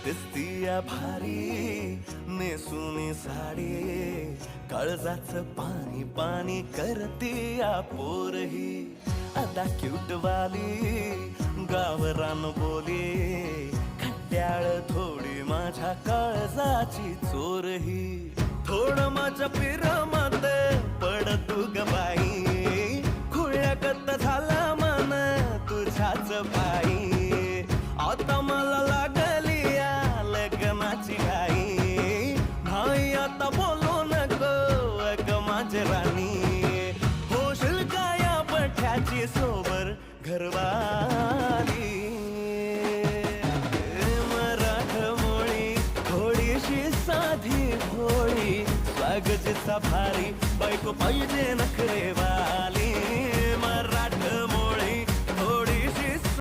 दिसतीया भारी नेसुनी साडी, काळजाच पाणी पाणी करतीया पोरही. अदा क्यूट वाली गावरान बोली, खट्याळ थोडी माझ्या काळजाची चोरही. थोडं माझ्या पिरामात पड तू ग बाई, खुळ्यागत झाला मन तुझ्याच पायी. आता मला लागली या लग्नाची घाई, नाही आता बोलू नको अग माझी राणी. होशील का या पठ्याची सोबर घरवाली. मराठमोळी थोडीशी साधी भोळी, स्वागतीचा भारी बायको पाहिजे नखरेवाली.